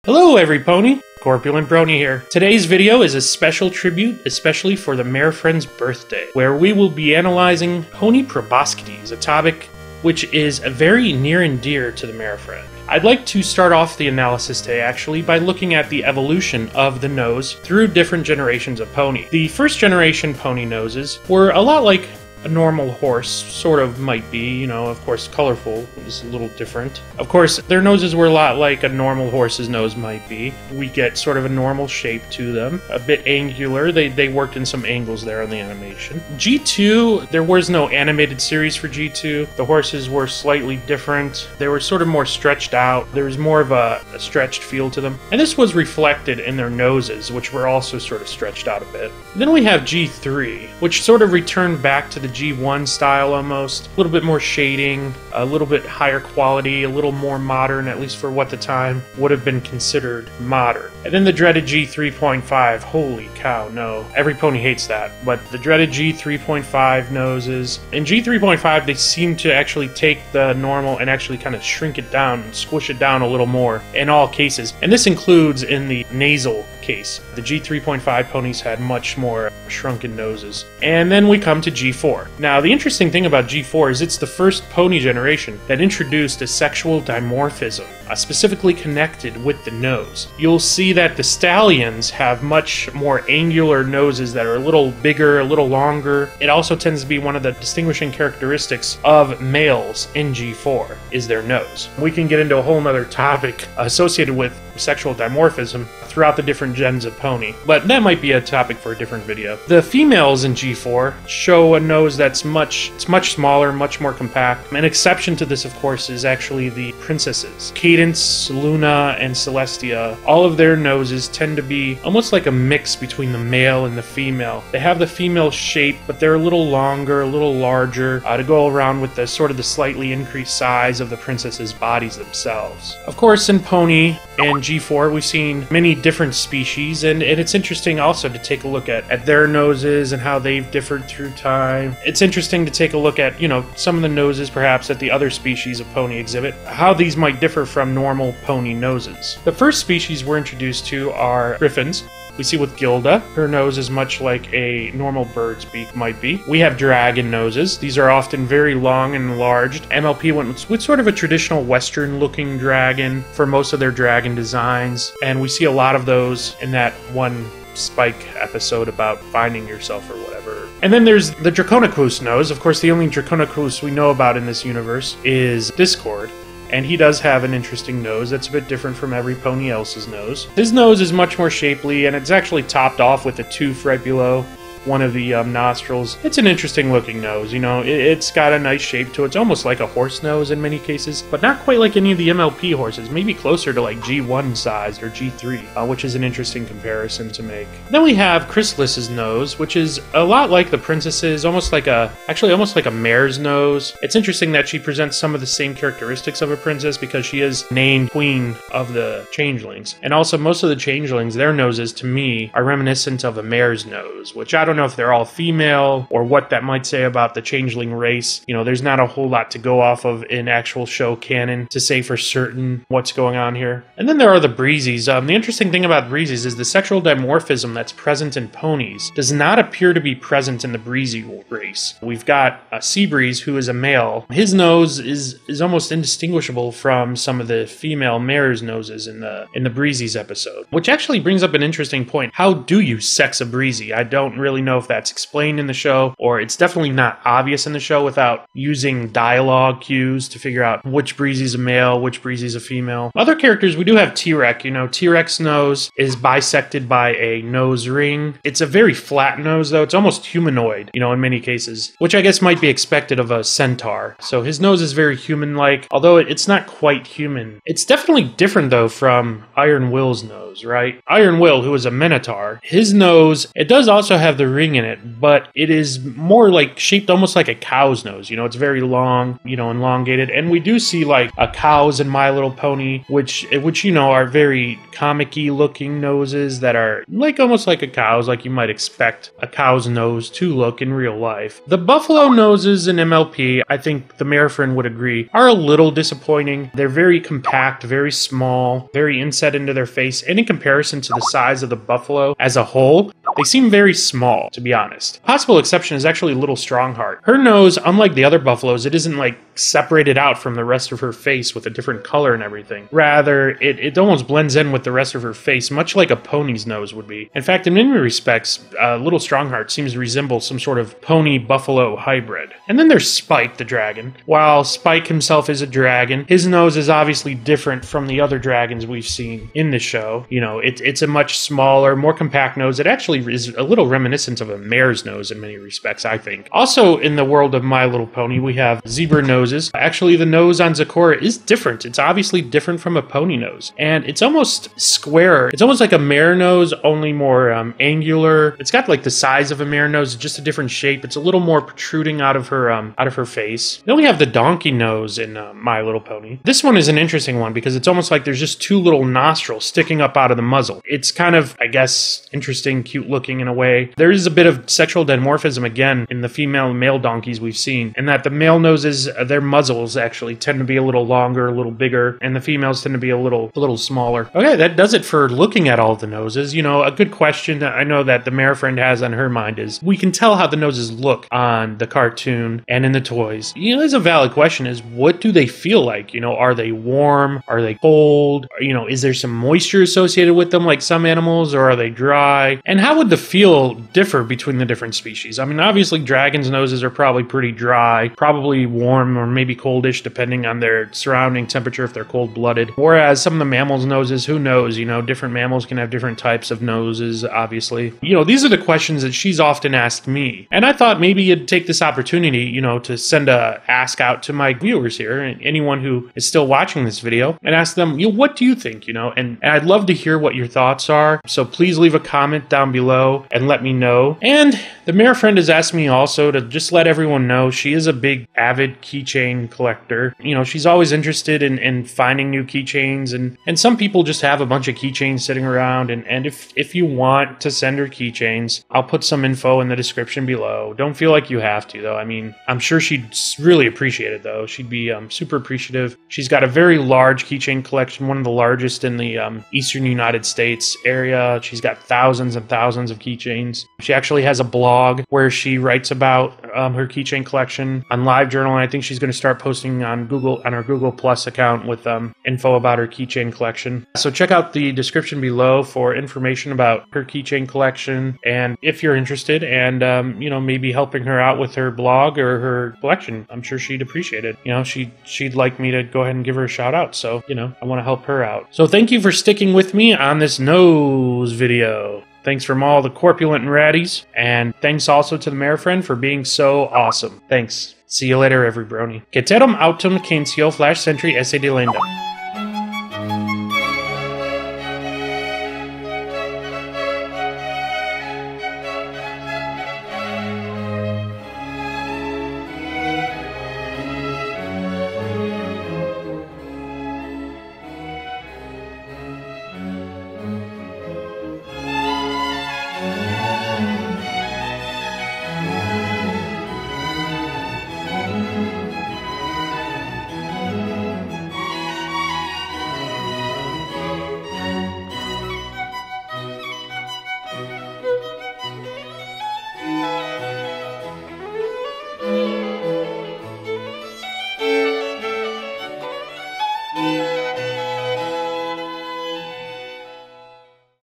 Hello every pony! Corpulent Brony here. Today's video is a special tribute, especially for the MAREFRIEND's birthday, where we will be analyzing pony Proboscides, a topic which is very near and dear to the MAREFRIEND. I'd like to start off the analysis today actually by looking at the evolution of the nose through different generations of pony. The first generation pony noses were a lot like a normal horse sort of might be, you know, of course colorful is a little different. Of course, their noses were a lot like a normal horse's nose might be. We get sort of a normal shape to them, a bit angular. They worked in some angles there on the animation. G2, there was no animated series for G2. The horses were slightly different. They were sort of more stretched out. There was more of a stretched feel to them. And this was reflected in their noses, which were also sort of stretched out a bit. Then we have G3, which sort of returned back to the G1 style almost. A little bit more shading, a little bit higher quality, a little more modern, at least for what the time would have been considered modern. And then the dreaded G3.5, holy cow, no. Every pony hates that, but the dreaded G3.5 noses. In G3.5, they seem to actually take the normal and actually kind of shrink it down and squish it down a little more in all cases. And this includes in the nasal case. The G3.5 ponies had much more shrunken noses. And then we come to G4. Now, the interesting thing about G4 is it's the first pony generation that introduced a sexual dimorphism, specifically connected with the nose. You'll see that the stallions have much more angular noses that are a little bigger, a little longer. It also tends to be one of the distinguishing characteristics of males in G4 is their nose. We can get into a whole nother topic associated with sexual dimorphism throughout the different gens of pony, but that might be a topic for a different video. The females in G4 show a nose that's much smaller, much more compact. An exception to this, of course, is actually the princesses. Cadence, Luna, and Celestia, all of their noses tend to be almost like a mix between the male and the female. They have the female shape, but they're a little longer, a little larger, to go around with the sort of the slightly increased size of the princesses' bodies themselves. Of course, in pony and G4, we've seen many different species, and it's interesting also to take a look at their noses and how they've differed through time. It's interesting to take a look at, you know, some of the noses perhaps that the other species of pony exhibit, how these might differ from normal pony noses. The first species we're introduced to are griffins. We see with Gilda, her nose is much like a normal bird's beak might be. We have dragon noses. These are often very long and enlarged. MLP went with sort of a traditional Western-looking dragon for most of their dragon designs, and we see a lot of those in that one Spike episode about finding yourself or whatever. And then there's the Draconicus nose. Of course, the only Draconicus we know about in this universe is Discord. And he does have an interesting nose that's a bit different from every pony else's nose. His nose is much more shapely, and it's actually topped off with a tooth right below one of the nostrils. It's an interesting looking nose, you know, it's got a nice shape to it. It's almost like a horse nose in many cases, but not quite like any of the MLP horses, maybe closer to like G1 sized or G3, which is an interesting comparison to make. Then we have Chrysalis's nose, which is a lot like the princess's, almost like a mare's nose. It's interesting that she presents some of the same characteristics of a princess because she is named queen of the changelings. And also most of the changelings, their noses to me are reminiscent of a mare's nose, which I don't know if they're all female or what that might say about the changeling race. You know, there's not a whole lot to go off of in actual show canon to say for certain what's going on here. And then there are the breezies. The interesting thing about breezies is the sexual dimorphism that's present in ponies does not appear to be present in the breezy race. We've got a Seabreeze who is a male. His nose is almost indistinguishable from some of the female mare's noses in the breezies episode, which actually brings up an interesting point. How do you sex a breezy? I don't really know if that's explained in the show, or it's definitely not obvious in the show without using dialogue cues to figure out which breezy's a male, which breezy's a female. Other characters, we do have T-Rex. You know, T-Rex nose is bisected by a nose ring. It's a very flat nose, though. It's almost humanoid, you know, in many cases, which I guess might be expected of a centaur. So his nose is very human-like, although it's not quite human. It's definitely different, though, from Iron Will's nose, right? Iron Will, who is a minotaur, his nose, it does also have the a ring in it, but it is more like shaped almost like a cow's nose. You know, it's very long, you know, elongated. And we do see like a cows in My Little Pony, which you know are very comic-y looking noses that are like almost like a cow's, like you might expect a cow's nose to look in real life. The buffalo noses in MLP, I think the MAREFRIEND would agree, are a little disappointing. They're very compact, very small, very inset into their face, and in comparison to the size of the buffalo as a whole, they seem very small, to be honest. Possible exception is actually Little Strongheart. Her nose, unlike the other buffaloes, it isn't like separated out from the rest of her face with a different color and everything. Rather, it almost blends in with the rest of her face, much like a pony's nose would be. In fact, in many respects, Little Strongheart seems to resemble some sort of pony-buffalo hybrid. And then there's Spike the dragon. While Spike himself is a dragon, his nose is obviously different from the other dragons we've seen in the show. You know, it's a much smaller, more compact nose. It actually is a little reminiscent of a mare's nose in many respects, I think. Also, in the world of My Little Pony, we have zebra noses. Actually, the nose on Zecora is different. It's obviously different from a pony nose. And it's almost squarer. It's almost like a mare nose, only more angular. It's got like the size of a mare nose, just a different shape. It's a little more protruding out of her face. Then we have the donkey nose in My Little Pony. This one is an interesting one because it's almost like there's just two little nostrils sticking up out of the muzzle. It's kind of, I guess, interesting, cute looking in a way. There is a bit of sexual dimorphism again in the female and male donkeys we've seen, and that the male noses, their muzzles actually tend to be a little longer, a little bigger, and the females tend to be a little smaller. Okay, that does it for looking at all the noses. You know, a good question that I know that the MAREFRIEND has on her mind is, we can tell how the noses look on the cartoon and in the toys. You know, there's a valid question is, what do they feel like? You know, are they warm? Are they cold? You know, is there some moisture associated with them like some animals, or are they dry? And how would the feel differ between the different species? I mean, obviously dragons' noses are probably pretty dry, probably warm or maybe coldish depending on their surrounding temperature if they're cold-blooded. Whereas some of the mammals' noses, who knows? You know, different mammals can have different types of noses, obviously. You know, these are the questions that she's often asked me. And I thought maybe you'd take this opportunity, you know, to send a ask out to my viewers here and anyone who is still watching this video and ask them, you know, what do you think, you know? And I'd love to hear what your thoughts are. So please leave a comment down below and let me know. And the MAREFRIEND has asked me also to just let everyone know she is a big avid keychain collector. You know, she's always interested in finding new keychains, and some people just have a bunch of keychains sitting around, and if you want to send her keychains, I'll put some info in the description below. Don't feel like you have to though. I mean, I'm sure she'd really appreciate it though. She'd be super appreciative. She's got a very large keychain collection, one of the largest in the eastern United States area. She's got thousands and thousands of keychains. She actually has a blog where she writes about her keychain collection on LiveJournal, and I think she's going to start posting on her Google Plus account with info about her keychain collection. So check out the description below for information about her keychain collection, and if you're interested, and you know, maybe helping her out with her blog or her collection, I'm sure she'd appreciate it. You know, she'd like me to go ahead and give her a shout out, so you know, I want to help her out. So thank you for sticking with me on this nose video. Thanks from all the Corpulent and Raddies, and thanks also to the MAREFRIEND for being so awesome. Thanks. See you later, every Brony. Ceterum autem censio flash sentry esse delenda.